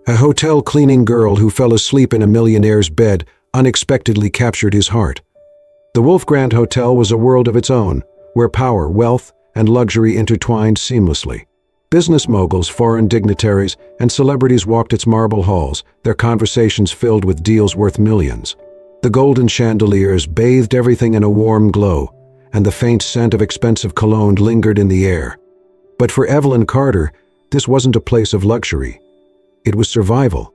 A hotel cleaning girl who fell asleep in a millionaire's bed unexpectedly captured his heart. The Wolf Grand Hotel was a world of its own, where power, wealth, and luxury intertwined seamlessly. Business moguls, foreign dignitaries, and celebrities walked its marble halls, their conversations filled with deals worth millions. The golden chandeliers bathed everything in a warm glow, and the faint scent of expensive cologne lingered in the air. But for Evelyn Carter, this wasn't a place of luxury. It was survival.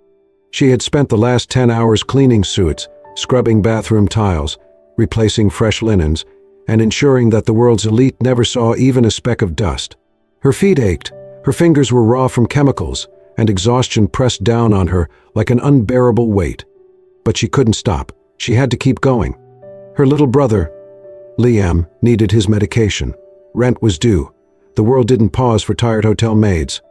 She had spent the last 10 hours cleaning suits, scrubbing bathroom tiles, replacing fresh linens, and ensuring that the world's elite never saw even a speck of dust. Her feet ached, her fingers were raw from chemicals, and exhaustion pressed down on her like an unbearable weight. But she couldn't stop. She had to keep going. Her little brother, Liam, needed his medication. Rent was due. The world didn't pause for tired hotel maids.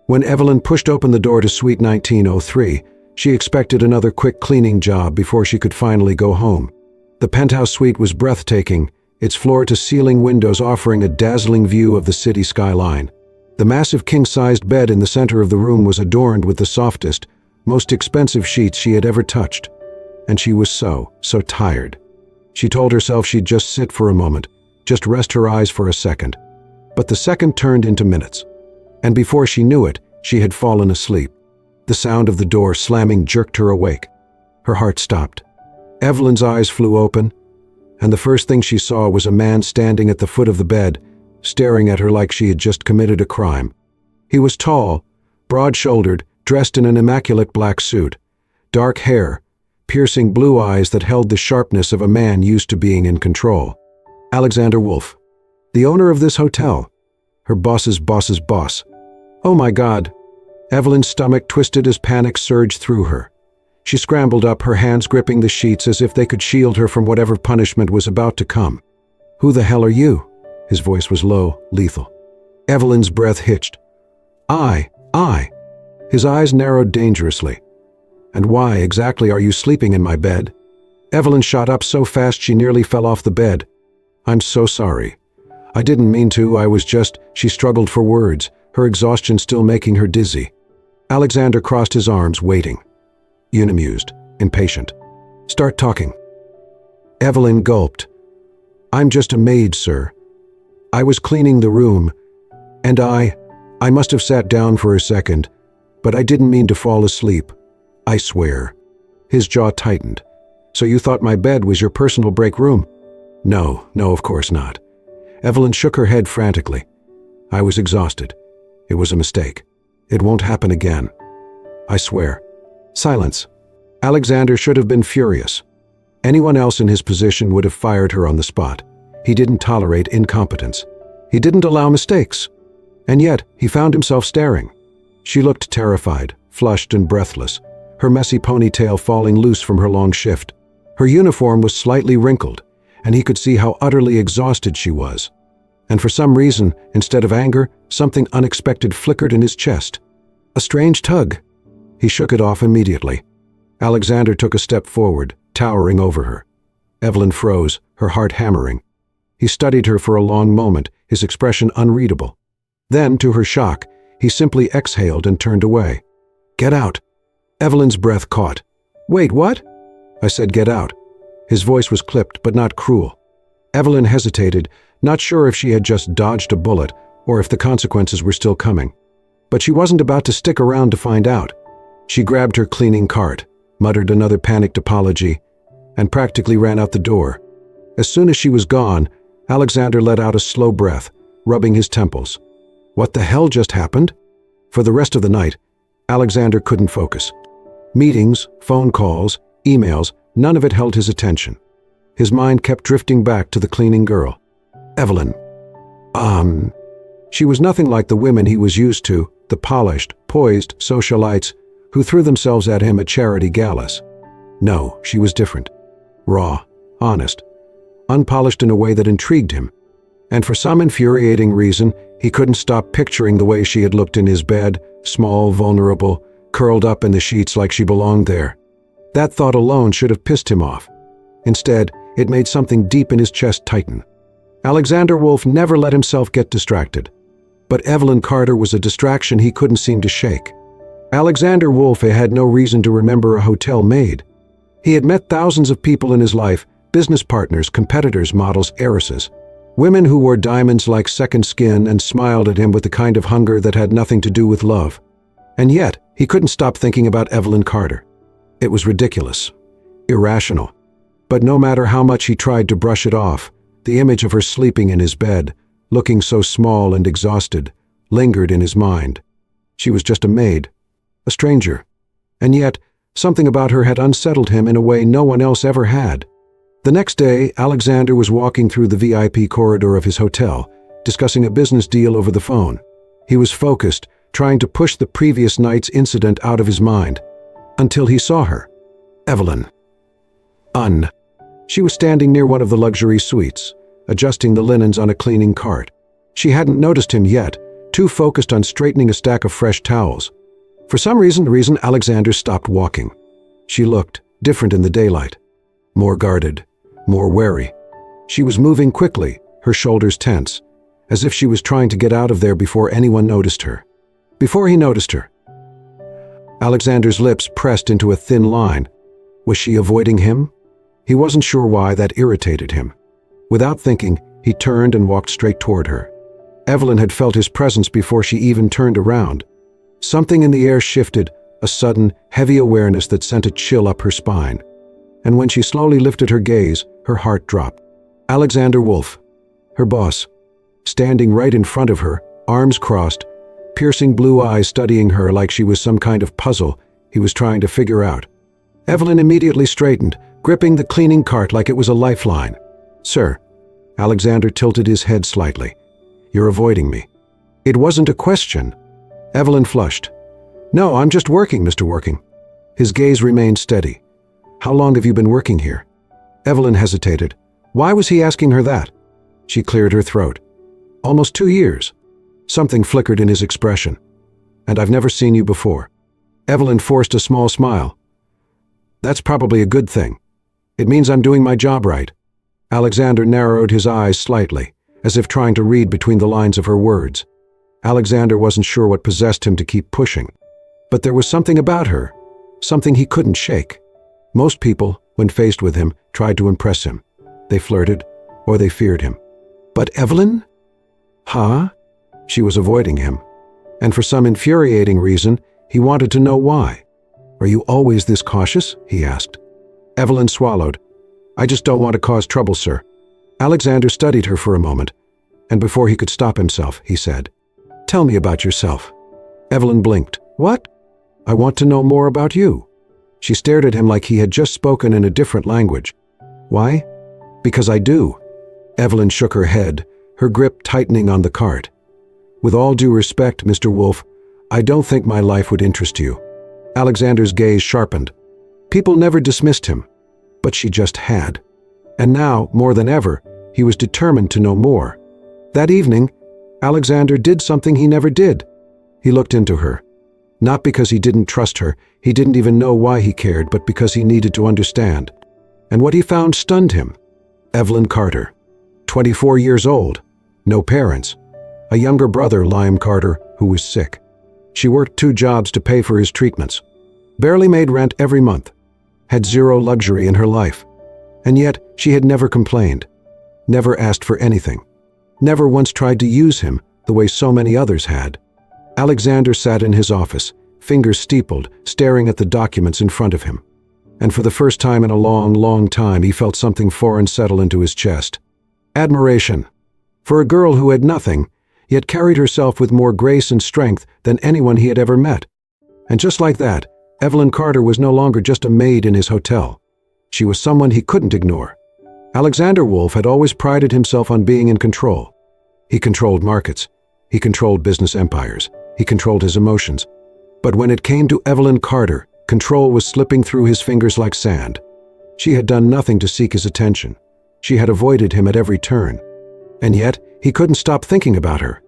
When Evelyn pushed open the door to Suite 1903, she expected another quick cleaning job before she could finally go home. The penthouse suite was breathtaking, its floor-to-ceiling windows offering a dazzling view of the city skyline. The massive king-sized bed in the center of the room was adorned with the softest, most expensive sheets she had ever touched. And she was so tired. She told herself she'd just sit for a moment, just rest her eyes for a second. But the second turned into minutes. And before she knew it, she had fallen asleep. The sound of the door slamming jerked her awake. Her heart stopped. Evelyn's eyes flew open, and the first thing she saw was a man standing at the foot of the bed, staring at her like she had just committed a crime. He was tall, broad-shouldered, dressed in an immaculate black suit, dark hair, piercing blue eyes that held the sharpness of a man used to being in control. Alexander Wolf, the owner of this hotel, her boss's boss's boss. Oh my God! Evelyn's stomach twisted as panic surged through her. She scrambled up, her hands gripping the sheets as if they could shield her from whatever punishment was about to come. Who the hell are you? His voice was low, lethal. Evelyn's breath hitched. I. His eyes narrowed dangerously. And why exactly are you sleeping in my bed? Evelyn shot up so fast she nearly fell off the bed. I'm so sorry. I didn't mean to, I was just... She struggled for words, her exhaustion still making her dizzy. Alexander crossed his arms, waiting. Unamused, impatient. Start talking. Evelyn gulped. I'm just a maid, sir. I was cleaning the room, and I must have sat down for a second, but I didn't mean to fall asleep. I swear. His jaw tightened. So you thought my bed was your personal break room? No, of course not. Evelyn shook her head frantically. I was exhausted. It was a mistake. It won't happen again. I swear. Silence. Alexander should have been furious. Anyone else in his position would have fired her on the spot. He didn't tolerate incompetence. He didn't allow mistakes. And yet, he found himself staring. She looked terrified, flushed and breathless, her messy ponytail falling loose from her long shift. Her uniform was slightly wrinkled, and he could see how utterly exhausted she was. And for some reason, instead of anger, something unexpected flickered in his chest. A strange tug. He shook it off immediately. Alexander took a step forward, towering over her. Evelyn froze, her heart hammering. He studied her for a long moment, his expression unreadable. Then, to her shock, he simply exhaled and turned away. Get out. Evelyn's breath caught. Wait, what? I said get out. His voice was clipped, but not cruel. Evelyn hesitated, not sure if she had just dodged a bullet or if the consequences were still coming. But she wasn't about to stick around to find out. She grabbed her cleaning cart, muttered another panicked apology, and practically ran out the door. As soon as she was gone, Alexander let out a slow breath, rubbing his temples. What the hell just happened? For the rest of the night, Alexander couldn't focus. Meetings, phone calls, emails, none of it held his attention. His mind kept drifting back to the cleaning girl. Evelyn. She was nothing like the women he was used to, the polished, poised socialites who threw themselves at him at charity galas. No, she was different. Raw, honest, unpolished in a way that intrigued him. And for some infuriating reason, he couldn't stop picturing the way she had looked in his bed, small, vulnerable, curled up in the sheets like she belonged there. That thought alone should have pissed him off. Instead, it made something deep in his chest tighten. Alexander Wolf never let himself get distracted. But Evelyn Carter was a distraction he couldn't seem to shake. Alexander Wolfe had no reason to remember a hotel maid. He had met thousands of people in his life, business partners, competitors, models, heiresses. Women who wore diamonds like second skin and smiled at him with the kind of hunger that had nothing to do with love. And yet, he couldn't stop thinking about Evelyn Carter. It was ridiculous, irrational. But no matter how much he tried to brush it off, the image of her sleeping in his bed, looking so small and exhausted, lingered in his mind. She was just a maid, a stranger. And yet, something about her had unsettled him in a way no one else ever had. The next day, Alexander was walking through the VIP corridor of his hotel, discussing a business deal over the phone. He was focused, trying to push the previous night's incident out of his mind, until he saw her. Evelyn. She was standing near one of the luxury suites, adjusting the linens on a cleaning cart. She hadn't noticed him yet, too focused on straightening a stack of fresh towels. For some reason, Alexander stopped walking. She looked different in the daylight, more guarded, more wary. She was moving quickly, her shoulders tense, as if she was trying to get out of there before anyone noticed her. Before he noticed her. Alexander's lips pressed into a thin line. Was she avoiding him? He wasn't sure why that irritated him. Without thinking, he turned and walked straight toward her. Evelyn had felt his presence before she even turned around. Something in the air shifted, a sudden, heavy awareness that sent a chill up her spine. And when she slowly lifted her gaze, her heart dropped. Alexander Wolfe, her boss, standing right in front of her, arms crossed, piercing blue eyes studying her like she was some kind of puzzle he was trying to figure out. Evelyn immediately straightened, gripping the cleaning cart like it was a lifeline. "Sir." Alexander tilted his head slightly. "You're avoiding me." It wasn't a question. Evelyn flushed. "No, I'm just working, Mr. Working." His gaze remained steady. "How long have you been working here?" Evelyn hesitated. Why was he asking her that? She cleared her throat. "Almost 2 years." Something flickered in his expression. "And I've never seen you before." Evelyn forced a small smile. "That's probably a good thing. It means I'm doing my job right." Alexander narrowed his eyes slightly, as if trying to read between the lines of her words. Alexander wasn't sure what possessed him to keep pushing. But there was something about her, something he couldn't shake. Most people, when faced with him, tried to impress him. They flirted, or they feared him. But Evelyn? Huh? She was avoiding him. And for some infuriating reason, he wanted to know why. "Are you always this cautious?" he asked. Evelyn swallowed. "I just don't want to cause trouble, sir." Alexander studied her for a moment, and before he could stop himself, he said, "Tell me about yourself." Evelyn blinked. "What?" "I want to know more about you." She stared at him like he had just spoken in a different language. "Why?" "Because I do." Evelyn shook her head, her grip tightening on the cart. "With all due respect, Mr. Wolfe, I don't think my life would interest you." Alexander's gaze sharpened. People never dismissed him, but she just had. And now, more than ever, he was determined to know more. That evening, Alexander did something he never did. He looked into her. Not because he didn't trust her, he didn't even know why he cared, but because he needed to understand. And what he found stunned him. Evelyn Carter, 24 years old, no parents, a younger brother, Liam Carter, who was sick. She worked 2 jobs to pay for his treatments, barely made rent every month, had 0 luxury in her life. And yet, she had never complained, never asked for anything, never once tried to use him the way so many others had. Alexander sat in his office, fingers steepled, staring at the documents in front of him. And for the first time in a long, long time, he felt something foreign settle into his chest. Admiration. For a girl who had nothing, yet carried herself with more grace and strength than anyone he had ever met. And just like that, Evelyn Carter was no longer just a maid in his hotel. She was someone he couldn't ignore. Alexander Wolfe had always prided himself on being in control. He controlled markets. He controlled business empires. He controlled his emotions. But when it came to Evelyn Carter, control was slipping through his fingers like sand. She had done nothing to seek his attention. She had avoided him at every turn. And yet, he couldn't stop thinking about her.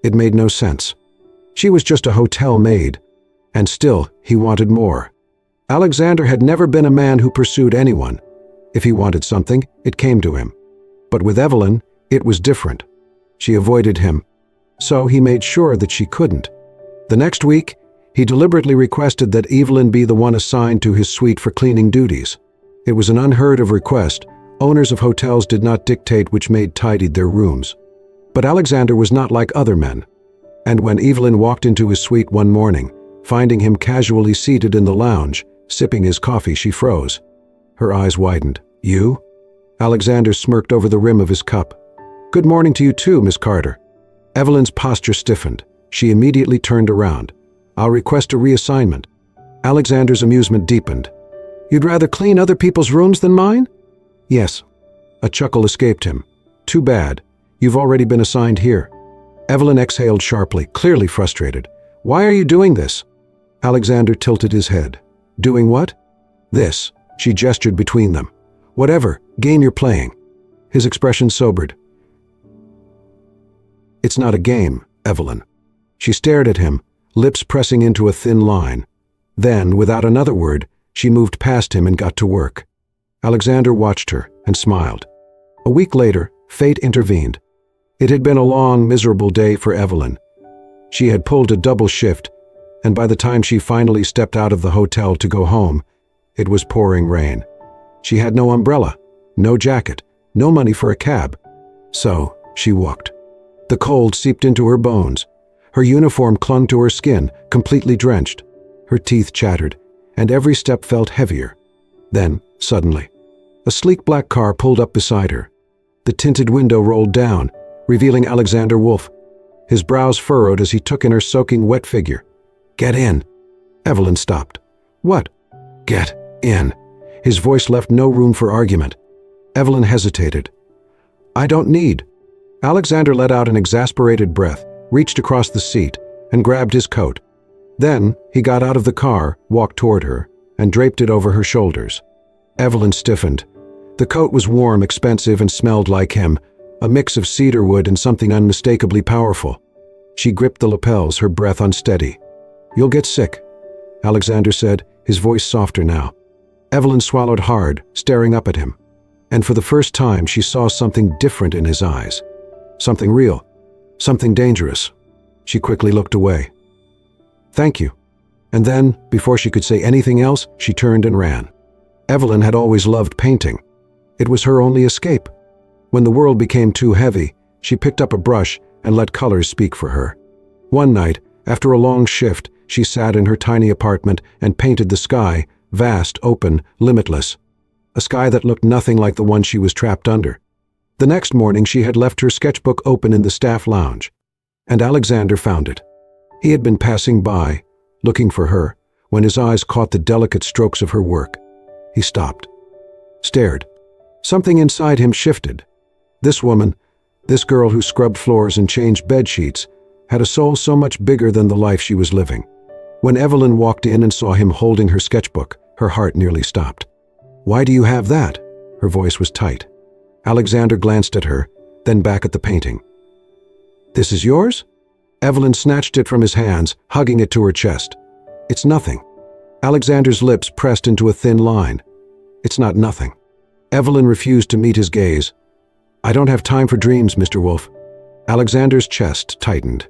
It made no sense. She was just a hotel maid. And still, he wanted more. Alexander had never been a man who pursued anyone. If he wanted something, it came to him. But with Evelyn, it was different. She avoided him. So he made sure that she couldn't. The next week, He deliberately requested that Evelyn be the one assigned to his suite for cleaning duties. It was an unheard-of request. Owners of hotels did not dictate which maid tidied their rooms. But Alexander was not like other men. And when Evelyn walked into his suite one morning, finding him casually seated in the lounge, sipping his coffee, she froze. Her eyes widened. "You?" Alexander smirked over the rim of his cup. "Good morning to you too, Miss Carter." Evelyn's posture stiffened. She immediately turned around. "I'll request a reassignment." Alexander's amusement deepened. "You'd rather clean other people's rooms than mine?" "Yes." A chuckle escaped him. "Too bad. You've already been assigned here." Evelyn exhaled sharply, clearly frustrated. "Why are you doing this?" Alexander tilted his head. "Doing what?" "This." She gestured between them. "Whatever game you're playing." His expression sobered. "It's not a game, Evelyn." She stared at him, lips pressing into a thin line. Then, without another word, she moved past him and got to work. Alexander watched her and smiled. A week later, fate intervened. It had been a long, miserable day for Evelyn. She had pulled a double shift, and by the time she finally stepped out of the hotel to go home, it was pouring rain. She had no umbrella, no jacket, no money for a cab. So, she walked. The cold seeped into her bones. Her uniform clung to her skin, completely drenched. Her teeth chattered, and every step felt heavier. Then, suddenly, a sleek black car pulled up beside her. The tinted window rolled down, revealing Alexander Wolf. His brows furrowed as he took in her soaking wet figure. "Get in." Evelyn stopped. "What?" "Get in." His voice left no room for argument. Evelyn hesitated. "I don't need." Alexander let out an exasperated breath, reached across the seat, and grabbed his coat. Then, he got out of the car, walked toward her, and draped it over her shoulders. Evelyn stiffened. The coat was warm, expensive, and smelled like him, a mix of cedar wood and something unmistakably powerful. She gripped the lapels, her breath unsteady. "You'll get sick," Alexander said, his voice softer now. Evelyn swallowed hard, staring up at him. And for the first time, she saw something different in his eyes. Something real. Something dangerous. She quickly looked away. "Thank you." And then, before she could say anything else, she turned and ran. Evelyn had always loved painting. It was her only escape. When the world became too heavy, she picked up a brush and let colors speak for her. One night, after a long shift, she sat in her tiny apartment and painted the sky, vast, open, limitless. A sky that looked nothing like the one she was trapped under. The next morning she had left her sketchbook open in the staff lounge, and Alexander found it. He had been passing by, looking for her, when his eyes caught the delicate strokes of her work. He stopped, stared. Something inside him shifted. This woman, this girl who scrubbed floors and changed bed sheets, had a soul so much bigger than the life she was living. When Evelyn walked in and saw him holding her sketchbook, her heart nearly stopped. "Why do you have that?" Her voice was tight. Alexander glanced at her, then back at the painting. "This is yours?" Evelyn snatched it from his hands, hugging it to her chest. "It's nothing." Alexander's lips pressed into a thin line. "It's not nothing." Evelyn refused to meet his gaze. "I don't have time for dreams, Mr. Wolf." Alexander's chest tightened.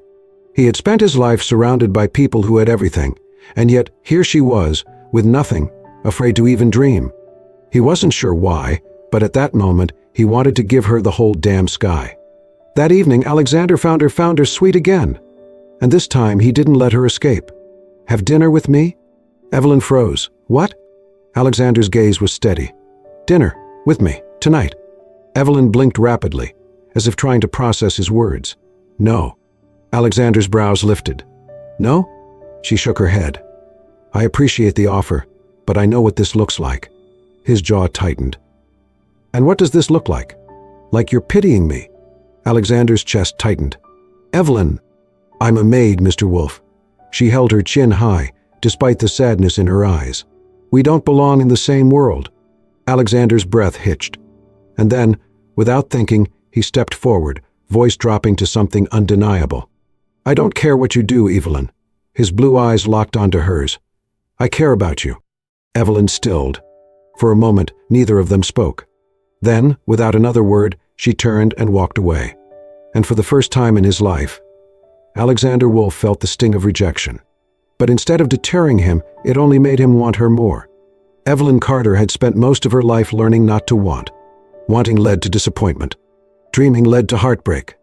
He had spent his life surrounded by people who had everything, and yet here she was, with nothing, afraid to even dream. He wasn't sure why, but at that moment, he wanted to give her the whole damn sky. That evening, Alexander found her sweet again. And this time, he didn't let her escape. "Have dinner with me?" Evelyn froze. "What?" Alexander's gaze was steady. "Dinner, with me, tonight." Evelyn blinked rapidly, as if trying to process his words. "No." Alexander's brows lifted. "No?" She shook her head. "I appreciate the offer, but I know what this looks like." His jaw tightened. "And what does this look like?" "Like you're pitying me." Alexander's chest tightened. "Evelyn." "I'm a maid, Mr. Wolf." She held her chin high, despite the sadness in her eyes. "We don't belong in the same world." Alexander's breath hitched. And then, without thinking, he stepped forward, voice dropping to something undeniable. "I don't care what you do, Evelyn." His blue eyes locked onto hers. "I care about you." Evelyn stilled. For a moment, neither of them spoke. Then, without another word, she turned and walked away. And for the first time in his life, Alexander Wolf felt the sting of rejection. But instead of deterring him, it only made him want her more. Evelyn Carter had spent most of her life learning not to want. Wanting led to disappointment. Dreaming led to heartbreak.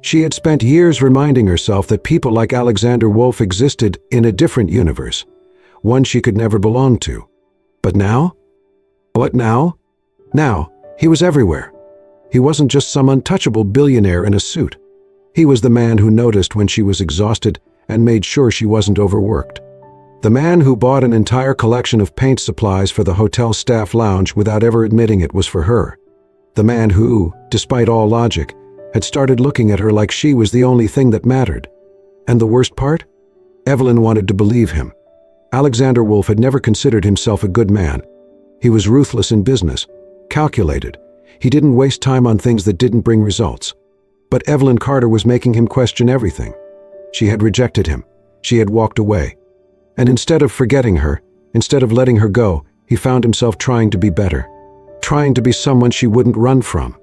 She had spent years reminding herself that people like Alexander Wolf existed in a different universe, one she could never belong to. But now? What now? Now, he was everywhere. He wasn't just some untouchable billionaire in a suit. He was the man who noticed when she was exhausted and made sure she wasn't overworked. The man who bought an entire collection of paint supplies for the hotel staff lounge without ever admitting it was for her. The man who, despite all logic, had started looking at her like she was the only thing that mattered. And the worst part? Evelyn wanted to believe him. Alexander Wolf had never considered himself a good man. He was ruthless in business, calculated. He didn't waste time on things that didn't bring results. But Evelyn Carter was making him question everything. She had rejected him. She had walked away. And instead of forgetting her, instead of letting her go, he found himself trying to be better. Trying to be someone she wouldn't run from.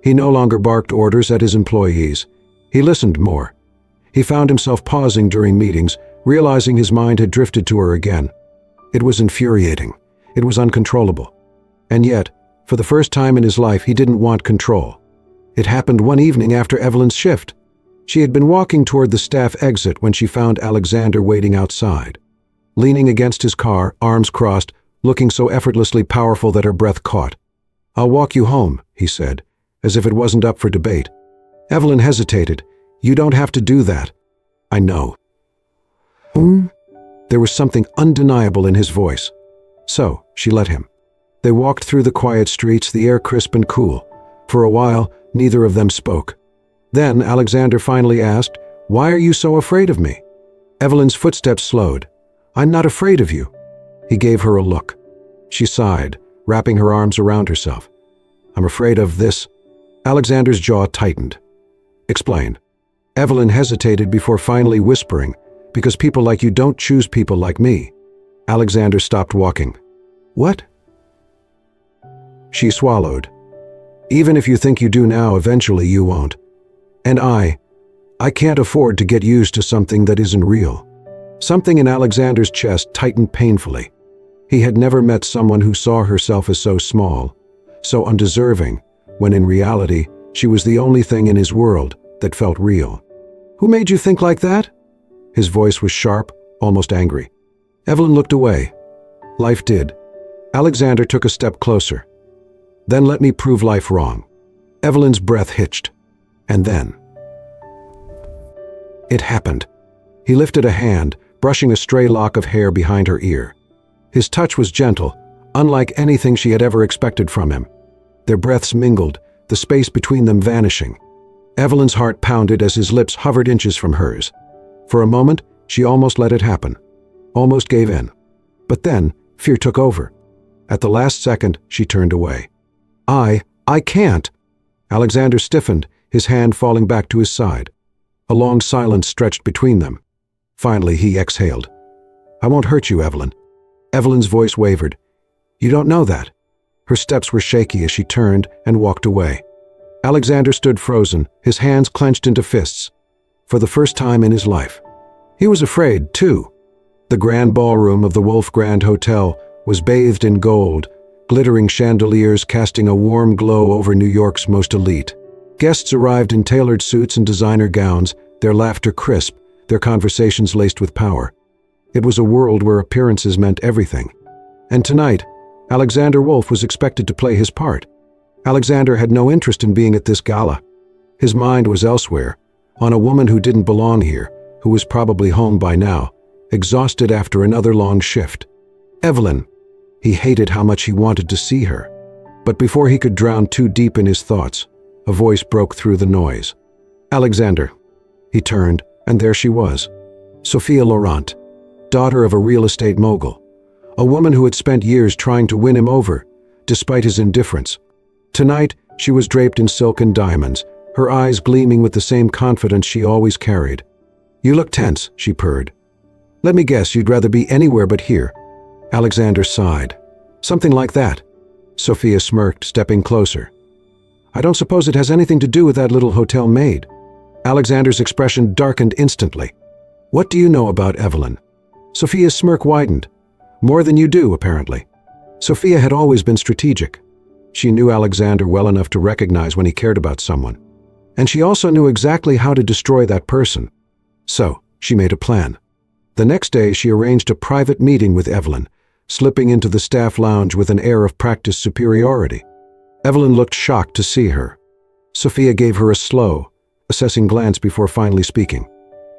He no longer barked orders at his employees. He listened more. He found himself pausing during meetings, realizing his mind had drifted to her again. It was infuriating. It was uncontrollable. And yet, for the first time in his life, he didn't want control. It happened one evening after Evelyn's shift. She had been walking toward the staff exit when she found Alexander waiting outside. Leaning against his car, arms crossed, looking so effortlessly powerful that her breath caught. "I'll walk you home," he said, as if it wasn't up for debate. Evelyn hesitated. "You don't have to do that." "I know." There was something undeniable in his voice. So, she let him. They walked through the quiet streets, the air crisp and cool. For a while, neither of them spoke. Then Alexander finally asked, "Why are you so afraid of me?" Evelyn's footsteps slowed. "I'm not afraid of you." He gave her a look. She sighed, wrapping her arms around herself. "I'm afraid of this." Alexander's jaw tightened. "Explain." Evelyn hesitated before finally whispering, "Because people like you don't choose people like me." Alexander stopped walking. "What?" She swallowed. "Even if you think you do now, eventually you won't. And I can't afford to get used to something that isn't real." Something in Alexander's chest tightened painfully. He had never met someone who saw herself as so small, so undeserving, when in reality, she was the only thing in his world that felt real. "Who made you think like that?" His voice was sharp, almost angry. Evelyn looked away. "Life did." Alexander took a step closer. "Then let me prove life wrong." Evelyn's breath hitched. And then it happened. He lifted a hand, brushing a stray lock of hair behind her ear. His touch was gentle, unlike anything she had ever expected from him. Their breaths mingled, the space between them vanishing. Evelyn's heart pounded as his lips hovered inches from hers. For a moment, she almost let it happen, almost gave in. But then, fear took over. At the last second, she turned away. I can't." Alexander stiffened, his hand falling back to his side. A long silence stretched between them. Finally, he exhaled. "I won't hurt you, Evelyn." Evelyn's voice wavered. "You don't know that." Her steps were shaky as she turned and walked away. Alexander stood frozen, his hands clenched into fists. For the first time in his life. He was afraid, too. The grand ballroom of the Wolf Grand Hotel was bathed in gold, glittering chandeliers casting a warm glow over New York's most elite. Guests arrived in tailored suits and designer gowns, their laughter crisp, their conversations laced with power. It was a world where appearances meant everything. And tonight, Alexander Wolf was expected to play his part. Alexander had no interest in being at this gala. His mind was elsewhere, on a woman who didn't belong here, who was probably home by now, exhausted after another long shift. Evelyn. He hated how much he wanted to see her. But before he could drown too deep in his thoughts, a voice broke through the noise. "Alexander." He turned, and there she was. Sophia Laurent, daughter of a real estate mogul. A woman who had spent years trying to win him over, despite his indifference. Tonight, she was draped in silk and diamonds, her eyes gleaming with the same confidence she always carried. "You look tense," she purred. "Let me guess, you'd rather be anywhere but here." Alexander sighed. "Something like that." Sophia smirked, stepping closer. "I don't suppose it has anything to do with that little hotel maid." Alexander's expression darkened instantly. "What do you know about Evelyn?" Sophia's smirk widened. More than you do, apparently. Sophia had always been strategic. She knew Alexander well enough to recognize when he cared about someone. And she also knew exactly how to destroy that person. So, she made a plan. The next day, she arranged a private meeting with Evelyn, slipping into the staff lounge with an air of practiced superiority. Evelyn looked shocked to see her. Sophia gave her a slow, assessing glance before finally speaking.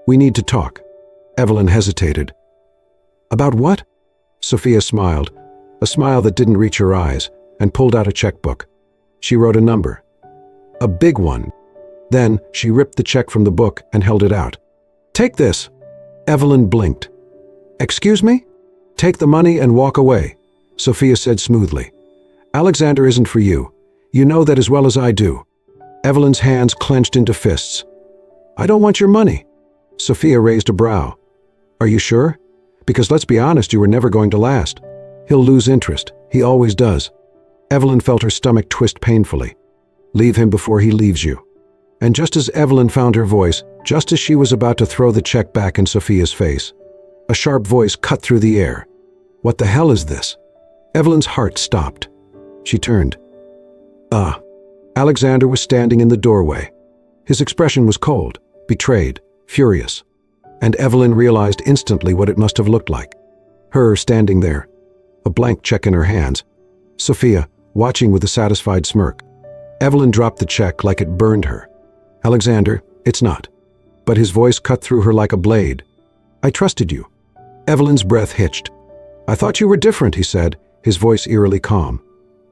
"We need to talk." Evelyn hesitated. "About what?" Sophia smiled, a smile that didn't reach her eyes, and pulled out a checkbook. She wrote a number. A big one. Then she ripped the check from the book and held it out. "Take this." Evelyn blinked. "Excuse me?" "Take the money and walk away," Sophia said smoothly. "Alexander isn't for you. You know that as well as I do." Evelyn's hands clenched into fists. "I don't want your money." Sophia raised a brow. "Are you sure? Because let's be honest, you were never going to last. He'll lose interest. He always does." Evelyn felt her stomach twist painfully. "Leave him before he leaves you." And just as Evelyn found her voice, just as she was about to throw the check back in Sophia's face, a sharp voice cut through the air. "What the hell is this?" Evelyn's heart stopped. She turned. Alexander was standing in the doorway. His expression was cold, betrayed, furious. And Evelyn realized instantly what it must have looked like. Her standing there, a blank check in her hands. Sophia, watching with a satisfied smirk. Evelyn dropped the check like it burned her. "Alexander, it's not." But his voice cut through her like a blade. "I trusted you." Evelyn's breath hitched. "I thought you were different," he said, his voice eerily calm.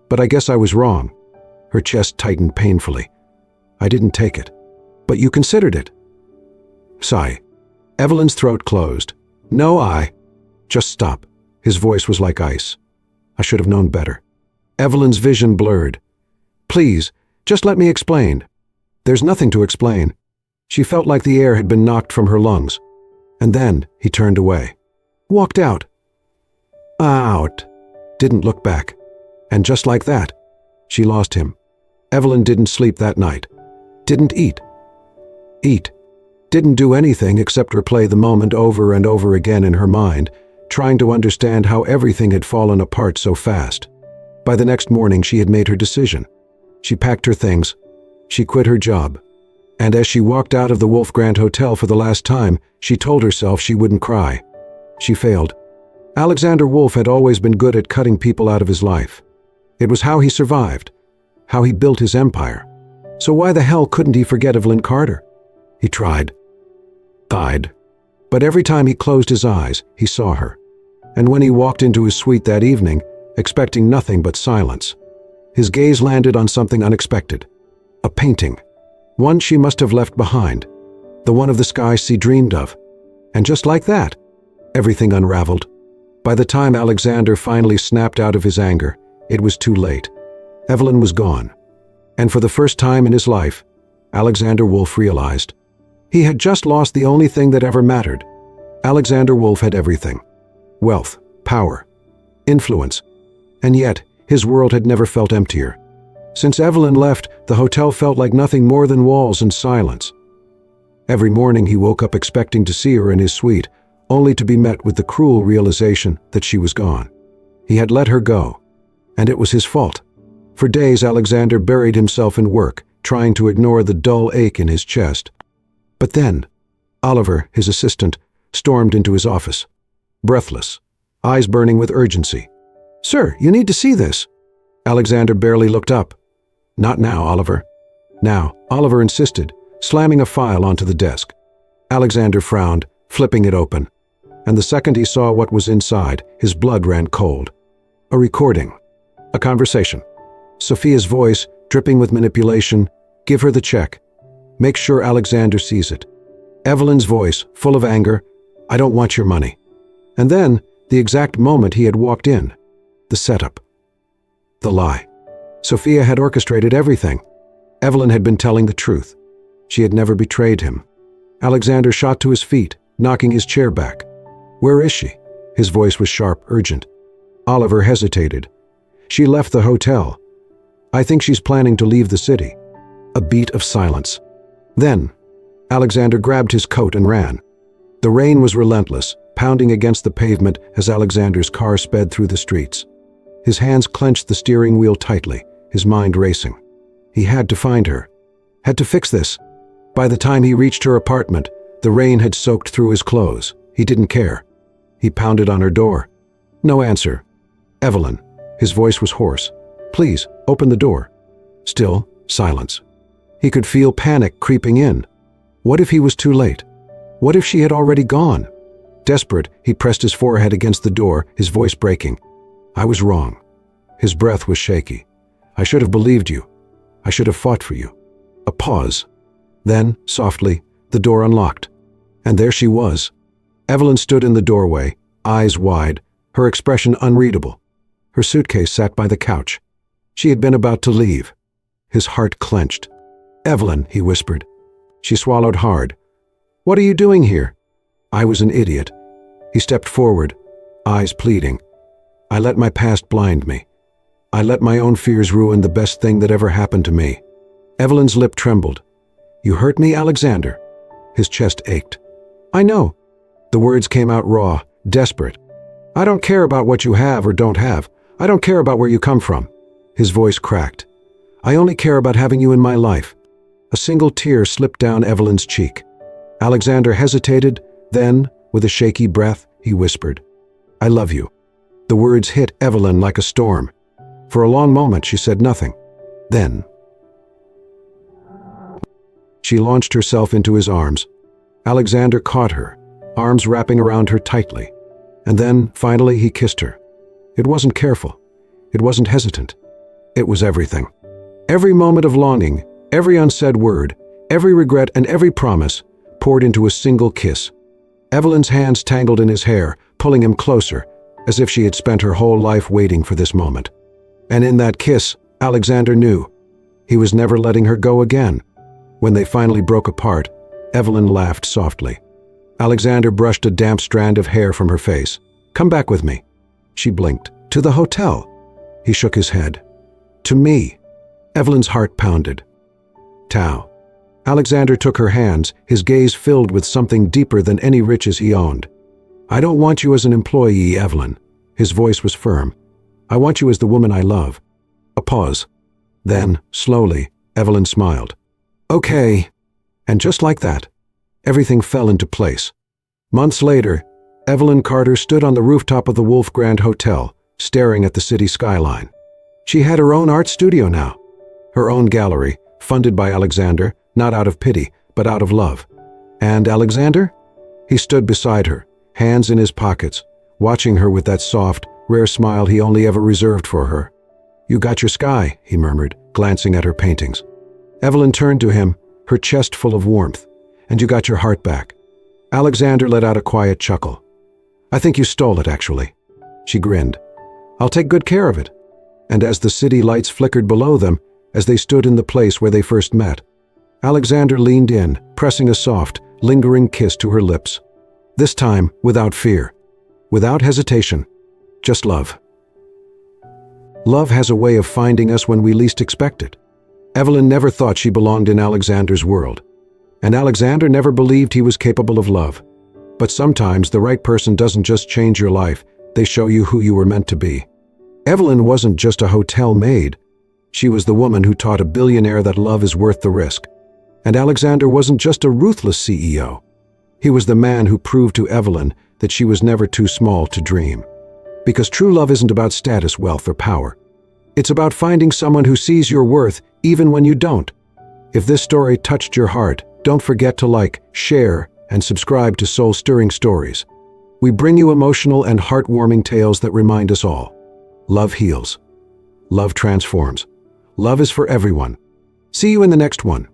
"But I guess I was wrong." Her chest tightened painfully. "I didn't take it." "But you considered it." Sigh. Evelyn's throat closed. "No, Just stop." His voice was like ice. "I should have known better." Evelyn's vision blurred. "Please, just let me explain." "There's nothing to explain." She felt like the air had been knocked from her lungs. And then he turned away. Walked out. Out. Didn't look back. And just like that, she lost him. Evelyn didn't sleep that night. Didn't eat. Didn't do anything except replay the moment over and over again in her mind, trying to understand how everything had fallen apart so fast. By the next morning, she had made her decision. She packed her things. She quit her job. And as she walked out of the Wolf Grant Hotel for the last time, she told herself she wouldn't cry. She failed. Alexander Wolf had always been good at cutting people out of his life. It was how he survived, how he built his empire. So why the hell couldn't he forget Evelyn Carter? He tried. Died. But every time he closed his eyes, he saw her. And when he walked into his suite that evening, expecting nothing but silence, his gaze landed on something unexpected. A painting. One she must have left behind. The one of the sky she dreamed of. And just like that, everything unraveled. By the time Alexander finally snapped out of his anger, it was too late. Evelyn was gone. And for the first time in his life, Alexander Wolf realized he had just lost the only thing that ever mattered. Alexander Wolf had everything. Wealth, power, influence. And yet, his world had never felt emptier. Since Evelyn left, the hotel felt like nothing more than walls and silence. Every morning he woke up expecting to see her in his suite, only to be met with the cruel realization that she was gone. He had let her go, and it was his fault. For days, Alexander buried himself in work, trying to ignore the dull ache in his chest. But then, Oliver, his assistant, stormed into his office. Breathless, eyes burning with urgency. "Sir, you need to see this." Alexander barely looked up. "Not now, Oliver." "Now," Oliver insisted, slamming a file onto the desk. Alexander frowned, flipping it open. And the second he saw what was inside, his blood ran cold. A recording. A conversation. Sophia's voice, dripping with manipulation. "Give her the check. Make sure Alexander sees it." Evelyn's voice, full of anger. "I don't want your money." And then, the exact moment he had walked in. The setup. The lie. Sophia had orchestrated everything. Evelyn had been telling the truth. She had never betrayed him. Alexander shot to his feet, knocking his chair back. "Where is she?" His voice was sharp, urgent. Oliver hesitated. "She left the hotel. I think she's planning to leave the city." A beat of silence. Then, Alexander grabbed his coat and ran. The rain was relentless, pounding against the pavement as Alexander's car sped through the streets. His hands clenched the steering wheel tightly, his mind racing. He had to find her. Had to fix this. By the time he reached her apartment, the rain had soaked through his clothes. He didn't care. He pounded on her door. No answer. Evelyn. His voice was hoarse. Please, open the door. Still, silence. He could feel panic creeping in. What if he was too late? What if she had already gone? Desperate, he pressed his forehead against the door, his voice breaking. I was wrong. His breath was shaky. I should have believed you. I should have fought for you. A pause. Then, softly, the door unlocked. And there she was. Evelyn stood in the doorway, eyes wide, her expression unreadable. Her suitcase sat by the couch. She had been about to leave. His heart clenched. Evelyn, he whispered. She swallowed hard. What are you doing here? I was an idiot. He stepped forward, eyes pleading. I let my past blind me. I let my own fears ruin the best thing that ever happened to me. Evelyn's lip trembled. You hurt me, Alexander? His chest ached. I know. The words came out raw, desperate. I don't care about what you have or don't have. I don't care about where you come from. His voice cracked. I only care about having you in my life. A single tear slipped down Evelyn's cheek. Alexander hesitated, then, with a shaky breath, he whispered, I love you. The words hit Evelyn like a storm. For a long moment she said nothing. Then she launched herself into his arms. Alexander caught her, arms wrapping around her tightly. And then, finally, he kissed her. It wasn't careful. It wasn't hesitant. It was everything. Every moment of longing, every unsaid word, every regret and every promise poured into a single kiss. Evelyn's hands tangled in his hair, pulling him closer, as if she had spent her whole life waiting for this moment. And in that kiss, Alexander knew. He was never letting her go again. When they finally broke apart, Evelyn laughed softly. Alexander brushed a damp strand of hair from her face. Come back with me. She blinked. To the hotel. He shook his head. To me. Evelyn's heart pounded. Tao. Alexander took her hands, his gaze filled with something deeper than any riches he owned. I don't want you as an employee, Evelyn. His voice was firm. I want you as the woman I love. A pause. Then, slowly, Evelyn smiled. Okay. And just like that, everything fell into place. Months later, Evelyn Carter stood on the rooftop of the Wolf Grand Hotel, staring at the city skyline. She had her own art studio now, her own gallery, funded by Alexander, not out of pity, but out of love. And Alexander? He stood beside her, hands in his pockets, watching her with that soft, rare smile he only ever reserved for her. You got your sky, he murmured, glancing at her paintings. Evelyn turned to him, her chest full of warmth. And you got your heart back. Alexander let out a quiet chuckle. I think you stole it, actually. She grinned. I'll take good care of it. And as the city lights flickered below them, as they stood in the place where they first met, Alexander leaned in, pressing a soft, lingering kiss to her lips. This time, without fear. Without hesitation. Just love. Love has a way of finding us when we least expect it. Evelyn never thought she belonged in Alexander's world. And Alexander never believed he was capable of love. But sometimes the right person doesn't just change your life, they show you who you were meant to be. Evelyn wasn't just a hotel maid. She was the woman who taught a billionaire that love is worth the risk. And Alexander wasn't just a ruthless CEO. He was the man who proved to Evelyn that she was never too small to dream. Because true love isn't about status, wealth, or power. It's about finding someone who sees your worth even when you don't. If this story touched your heart, don't forget to like, share, and subscribe to Soul-Stirring Stories. We bring you emotional and heartwarming tales that remind us all. Love heals. Love transforms. Love is for everyone. See you in the next one.